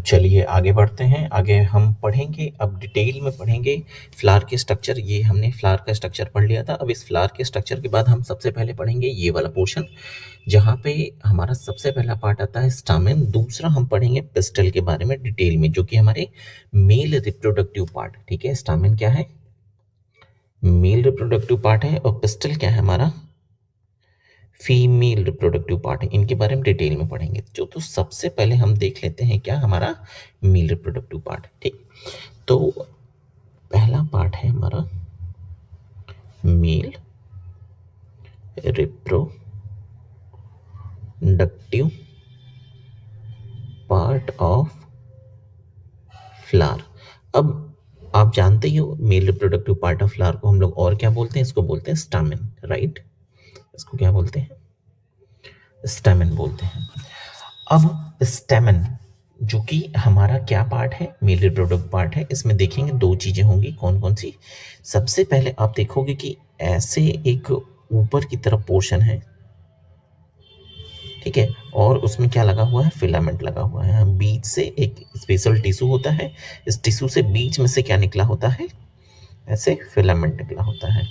चलिए आगे बढ़ते हैं। आगे हम पढ़ेंगे, अब डिटेल में पढ़ेंगे फ्लावर के स्ट्रक्चर। ये हमने फ्लावर का स्ट्रक्चर पढ़ लिया था। अब इस फ्लावर के स्ट्रक्चर के बाद हम सबसे पहले पढ़ेंगे ये वाला पोर्शन, जहाँ पे हमारा सबसे पहला पार्ट आता है स्टामेन। दूसरा हम पढ़ेंगे पिस्टल के बारे में डिटेल में, जो कि हमारे मेल रिप्रोडक्टिव पार्ट। ठीक है, स्टामेन क्या है? मेल रिप्रोडक्टिव पार्ट है, और पिस्टल क्या है? हमारा फीमेल रिप्रोडक्टिव पार्ट है। इनके बारे में डिटेल में पढ़ेंगे। तो सबसे पहले हम देख लेते हैं क्या हमारा मेल रिप्रोडक्टिव पार्ट। ठीक, तो पहला पार्ट है हमारा male reproductive part of flower. अब आप जानते ही हो male reproductive part of flower को हम लोग और क्या बोलते हैं? इसको बोलते हैं स्टामेन, राइट? इसको क्या बोलते हैं? स्टेमन बोलते हैं। अब स्टेमन जो कि हमारा क्या पार्ट है? मेल रिप्रोडक्टिव पार्ट है। इसमें देखेंगे दो चीजें होंगी। कौन कौन सी? सबसे पहले आप देखोगे कि ऐसे एक ऊपर की तरफ पोर्शन है, ठीक है, और उसमें क्या लगा हुआ है? फिलामेंट लगा हुआ है। बीच से एक स्पेशल टिश्यू होता है, इस टिश्यू से बीच में से क्या निकला होता है? ऐसे फिलामेंट निकला होता है।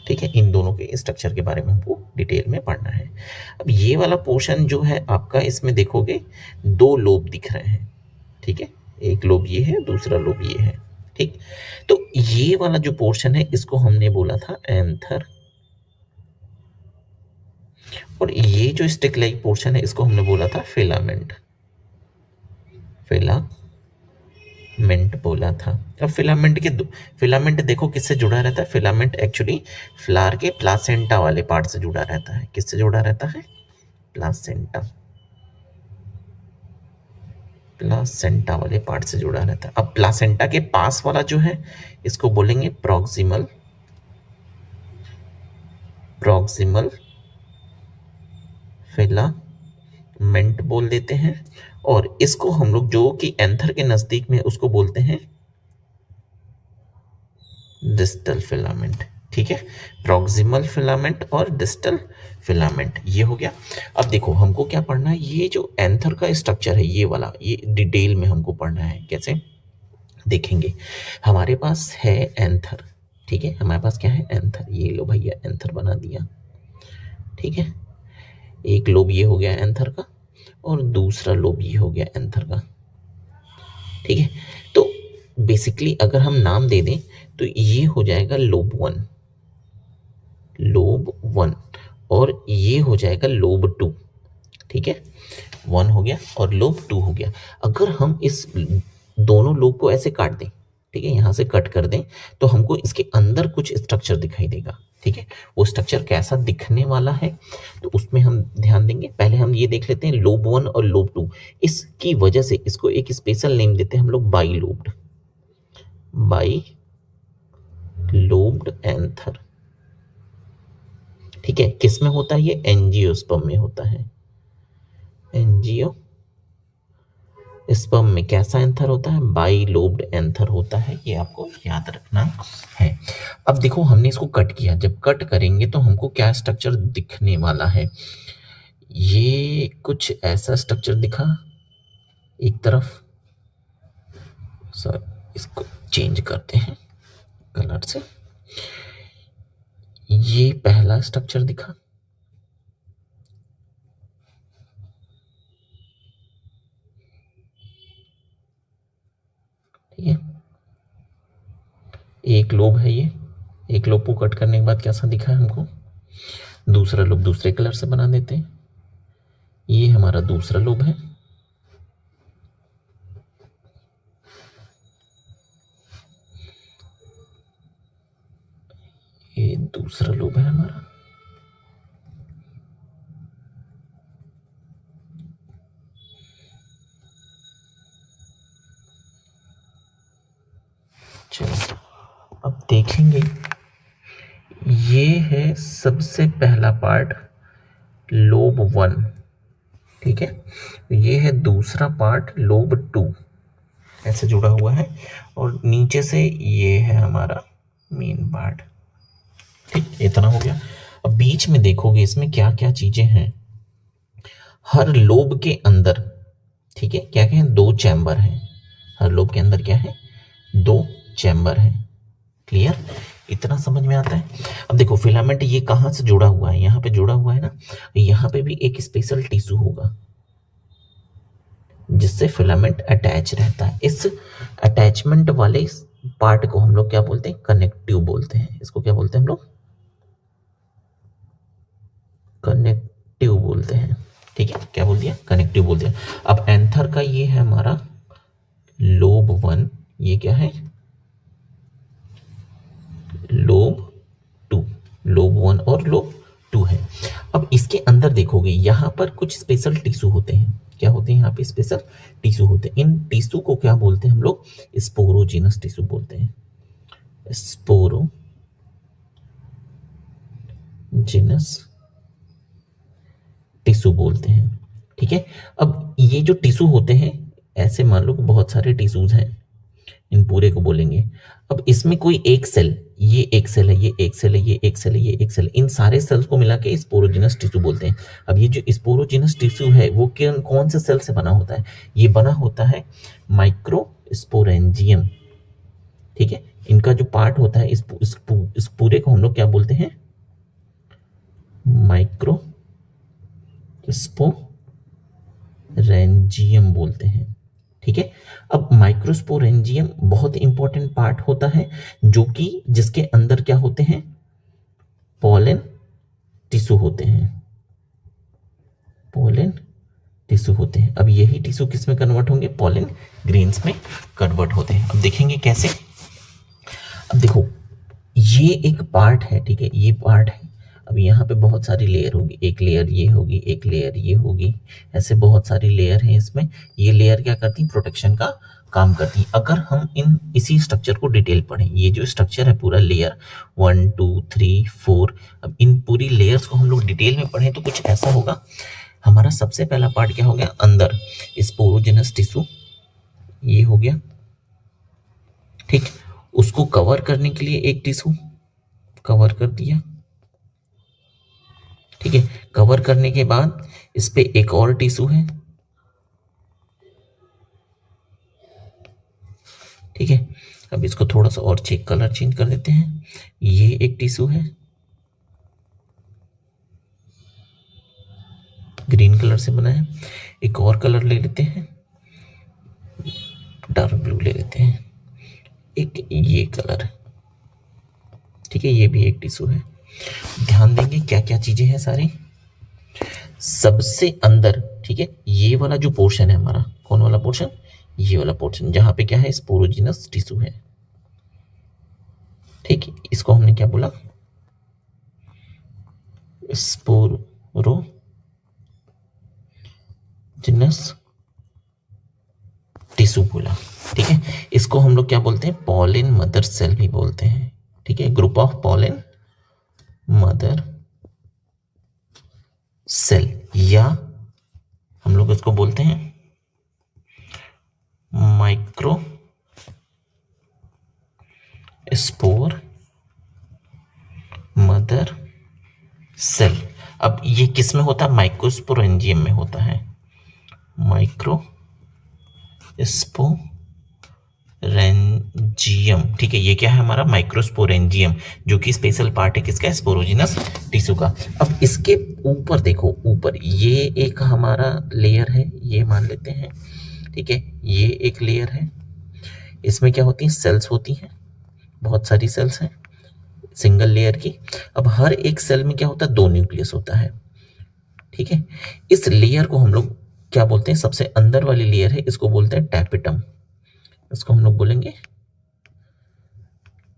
ठीक है, इन दोनों के स्ट्रक्चर के बारे में हमको डिटेल में पढ़ना है। अब ये वाला पोर्शन जो है आपका, इसमें देखोगे दो लोब दिख रहे हैं। ठीक है, एक लोब ये है, दूसरा लोब ये है। ठीक, तो ये वाला जो पोर्शन है इसको हमने बोला था एंथर, और ये जो स्टिक लाइक पोर्शन है इसको हमने बोला था फिलामेंट। फिलामेंट बोला था। अब फिलामेंट देखो किससे जुड़ा रहता है? फिलामेंट एक्चुअली फ्लावर के प्लासेंटा वाले पार्ट से जुड़ा रहता है। किससे जुड़ा रहता है? प्लासेंटा, प्लासेंटा वाले पार्ट से जुड़ा रहता है। अब प्लासेंटा के पास वाला जो है इसको बोलेंगे प्रॉक्सिमल फिलामेंट बोल देते हैं, और इसको हम लोग जो कि एंथर के नजदीक में उसको बोलते हैं डिस्टल फिलामेंट। ठीक है, प्रॉक्सिमल फिलामेंट और डिस्टल फिलामेंट, ये हो गया। अब देखो हमको क्या पढ़ना है? ये जो एंथर का स्ट्रक्चर है ये वाला, ये डिटेल में हमको पढ़ना है। कैसे देखेंगे? हमारे पास है एंथर, ठीक है, हमारे पास क्या है? एंथर। ये लो भैया एंथर बना दिया। ठीक है, एक लोब ये हो गया एंथर का, और दूसरा लोब ये हो गया एंथर का। ठीक है, तो बेसिकली अगर हम नाम दे दें तो ये हो जाएगा लोब 1, और ये हो जाएगा लोब 2। ठीक है, 1 हो गया और लोब 2 हो गया। अगर हम इस दोनों लोब को ऐसे काट दें, ठीक है, यहां से कट कर दें, तो हमको इसके अंदर कुछ स्ट्रक्चर दिखाई देगा। ठीक है, वो स्ट्रक्चर कैसा दिखने वाला है तो उसमें हम ध्यान देंगे। पहले हम ये देख लेते हैं लोब 1 और लोब 2। इसकी वजह से इसको एक स्पेशल नेम देते हैं हम लोग, बाई लोब्ड एंथर। ठीक है, किस में होता है ये? एंजियोस्पर्म में होता है। एंजियोस्पर्म में कैसा एंथर होता है? बाई लोब्ड एंथर होता है। ये आपको याद रखना है। अब देखो हमने इसको कट किया, जब कट करेंगे तो हमको क्या स्ट्रक्चर दिखने वाला है? ये कुछ ऐसा स्ट्रक्चर दिखा एक तरफ। सर इसको चेंज करते हैं कलर से। ये पहला स्ट्रक्चर दिखा, ठीक है, एक लोब है ये। एक लोब को कट करने के बाद कैसा दिखा है हमको? दूसरा लोब दूसरे कलर से बना देते हैं। ये हमारा दूसरा लोब है। ये दूसरा लोब है हमारा। चलो अब देखेंगे, ये है सबसे पहला पार्ट लोब 1। ठीक है, ये है दूसरा पार्ट लोब 2, ऐसे जुड़ा हुआ है, और नीचे से ये है हमारा मेन पार्ट। ठीक, इतना हो गया। अब बीच में देखोगे इसमें क्या क्या चीजें हैं। हर लोब के अंदर, ठीक है, क्या क्या है, 2 चैम्बर हैं, हर लोब के अंदर क्या है, 2 चैम्बर है। क्लियर, इतना समझ में आता है। अब देखो फिलामेंट ये कहाँ से जुड़ा हुआ है, यहाँ पे जुड़ा हुआ है ना, यहाँ पे भी एक स्पेशल टिश्यू होगा जिससे फिलामेंट अटैच रहता है। इस अटैचमेंट वाले पार्ट को हम लोग क्या बोलते हैं, कनेक्टिव बोलते हैं। इसको क्या बोलते हैं हम लोग, कनेक्टिव बोलते हैं। ठीक है, क्या बोल दिया, कनेक्टिव बोल दिया। अब एंथर का ये है हमारा लोब 1, ये क्या है, लोब 2, लोब 1 और लोब 2 है। अब इसके अंदर देखोगे यहाँ पर कुछ स्पेशल टिश्यू होते हैं। क्या होते हैं यहाँ पे, स्पेशल टिश्यू होते हैं। इन टिश्यू को क्या बोलते हैं हम लोग, स्पोरोजिनस टिश्यू बोलते हैं, स्पोरोजिनस टिश्यू बोलते हैं। ठीक है, अब ये जो टिश्यू होते हैं, ऐसे मान लो कि बहुत सारे टिश्यूज हैं, इन पूरे को बोलेंगे। अब इसमें कोई एक सेल, ये एक सेल है, ये एक सेल है, ये एक सेल है, ये एक सेल है, इन सारे सेल्स को मिला के स्पोरोजिनस टिश्यू बोलते हैं। अब ये जो स्पोरोजिनस टिश्यू है वो कौन से सेल से बना होता है, ये बना होता है माइक्रोस्पोरेंजियम। ठीक है, इनका जो पार्ट होता है, इस पूरे को हम लोग क्या बोलते हैं, माइक्रोस्पोरेंजियम बोलते हैं। ठीक है, अब माइक्रोस्पोरेंजियम बहुत इंपॉर्टेंट पार्ट होता है, जो कि जिसके अंदर क्या होते हैं, पॉलन टिश्यू होते हैं, पॉलन टिश्यू होते हैं। अब यही टिश्यू किस में कन्वर्ट होंगे, पॉलन ग्रेन्स में कन्वर्ट होते हैं। अब देखेंगे कैसे। अब देखो ये एक पार्ट है, ठीक है, ये पार्ट है। अब यहाँ पे बहुत सारी लेयर होगी, एक लेयर ये होगी, एक लेयर ये होगी, ऐसे बहुत सारी लेयर हैं इसमें। ये लेयर क्या करती है, प्रोटेक्शन का काम करती है। अगर हम इसी स्ट्रक्चर को डिटेल पढ़ें, ये जो स्ट्रक्चर है पूरा लेयर 1 2 3 4, अब इन पूरी लेयर्स को हम लोग डिटेल में पढ़ें तो कुछ ऐसा होगा। हमारा सबसे पहला पार्ट क्या हो गया, अंदर स्पोरोजिनस टिश्यू, ये हो गया। ठीक, उसको कवर करने के लिए एक टिश्यू कवर कर दिया। ठीक है, कवर करने के बाद इस पे एक और टिश्यू है। ठीक है, अब इसको थोड़ा सा और कलर चेंज कर देते हैं। ये एक टिश्यू है, ग्रीन कलर से बना है। एक और कलर ले लेते हैं, डार्क ब्लू ले लेते हैं। एक ये कलर है, ठीक है, ये भी एक टिश्यू है। ध्यान देंगे क्या क्या चीजें हैं सारी। सबसे अंदर, ठीक है, ये वाला जो पोर्शन है हमारा, कौन वाला पोर्शन, ये वाला पोर्शन, जहां पे क्या है, स्पोरोजिनस टिश्यू है। ठीक है, इसको हमने क्या बोला, स्पोरोजिनस टिश्यू बोला। ठीक है, इसको हम लोग क्या बोलते हैं, पॉलन मदर सेल भी बोलते हैं। ठीक है, group of pollen mother cell, या हम लोग इसको बोलते हैं माइक्रो स्पोर मदर सेल। अब ये किस में होता है, माइक्रोस्पोरेंजियम में होता है, माइक्रोस्पोरेंजियम। ठीक है, ये क्या है हमारा, माइक्रोस्पोरेंजियम, जो कि स्पेशल पार्ट है किसका, स्पोरोजिनस टिश्यू का। अब इसके ऊपर देखो, ऊपर ये एक हमारा लेयर है, ये मान लेते हैं। ठीक है, ये एक लेयर है, इसमें क्या होती है, सेल्स होती हैं, बहुत सारी सेल्स हैं सिंगल लेयर की। अब हर एक सेल में क्या होता है, 2 न्यूक्लियस होता है। ठीक है, इस लेयर को हम लोग क्या बोलते हैं, सबसे अंदर वाली लेयर है, इसको बोलते हैं टैपेटम। इसको हम लोग बोलेंगे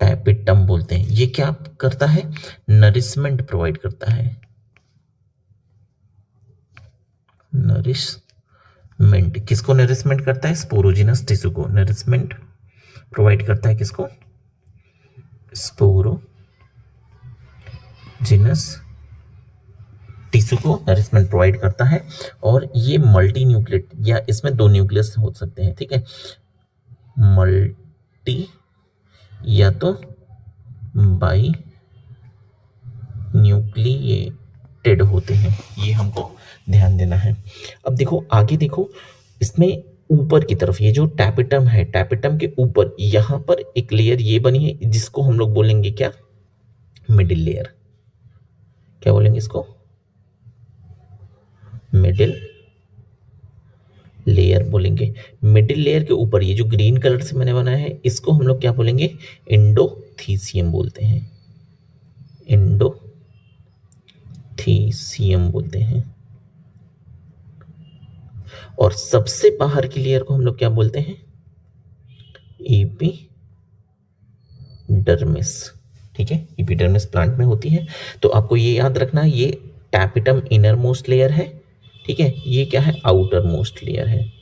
टैपेटम बोलते हैं। ये क्या करता है, नरिशमेंट प्रोवाइड करता है, नरिशमेंट, किसको नरिशमेंट करता है, स्पोरोजिनस टिश्यू को नरिशमेंट प्रोवाइड करता है। किसको, स्पोरोजिनस टिश्यू को नरिशमेंट प्रोवाइड करता है। और ये मल्टी न्यूक्लियट, या इसमें 2 न्यूक्लियस हो सकते हैं। ठीक है, मल्टी या तो बाई न्यूक्लिएटेड होते हैं, ये हमको ध्यान देना है। अब देखो आगे देखो, इसमें ऊपर की तरफ ये जो टैपेटम है, टैपेटम के ऊपर यहां पर एक लेयर ये बनी है जिसको हम लोग बोलेंगे क्या, मिडिल लेयर। क्या बोलेंगे इसको, मिडिल लेयर बोलेंगे। मिडिल लेयर के ऊपर ये जो ग्रीन कलर से मैंने बनाया है इसको हम लोग क्या बोलेंगे, एंडोथीसियम बोलते हैं, एंडोथीसियम बोलते हैं। और सबसे बाहर की लेयर को हम लोग क्या बोलते हैं, एपिडर्मिस। ठीक है, एपिडर्मिस प्लांट में होती है। तो आपको ये याद रखना, ये टैपेटम इनर मोस्ट लेयर है। ठीक है, ये क्या है, आउटर मोस्ट लेयर है,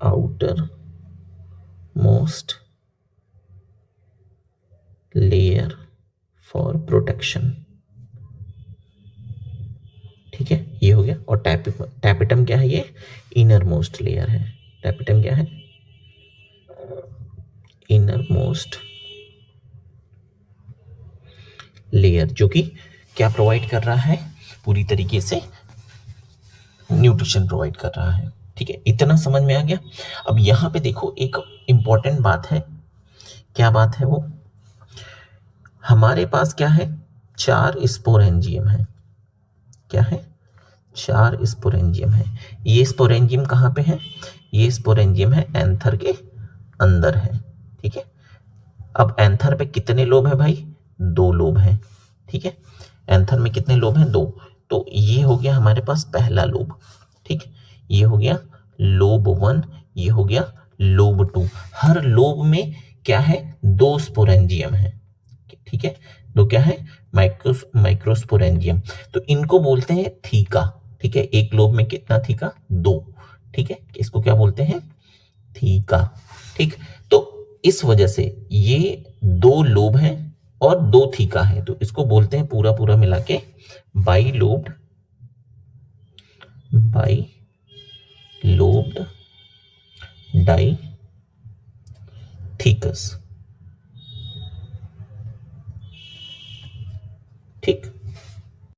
outer most layer for protection. ठीक है, ये हो गया। और टैपेटम क्या है, ये इनर मोस्ट लेयर है। टैपेटम क्या है, इनर मोस्ट लेयर, जो कि क्या प्रोवाइड कर रहा है, पूरी तरीके से न्यूट्रिशन प्रोवाइड कर रहा है। ठीक है, इतना समझ में आ गया। अब यहां पे देखो एक इंपॉर्टेंट बात है, क्या बात है वो, हमारे पास क्या है, 4 स्पोरेंजियम है। क्या है, 4 स्पोरेंजियम है। ये स्पोरेंजियम कहाँ पे है, ये स्पोरेंजियम है एंथर के अंदर है। ठीक है, अब एंथर पे कितने लोब है भाई, 2 लोब हैं। ठीक है, एंथर में कितने लोब हैं, 2। तो ये हो गया हमारे पास पहला लोब। ठीक, ये हो गया लोब 1, ये हो गया लोब 2। हर लोब में क्या है, 2 स्पोरेंजियम है। ठीक है, दो क्या है, माइक्रोस्पोरेंजियम। तो इनको बोलते हैं थीका। ठीक है, एक लोब में कितना थीका, 2। ठीक है, इसको क्या बोलते हैं, थीका। ठीक, तो इस वजह से ये 2 लोब हैं और 2 थीका है, तो इसको बोलते हैं पूरा पूरा मिला के बाई लोब्ड डाई थीकस।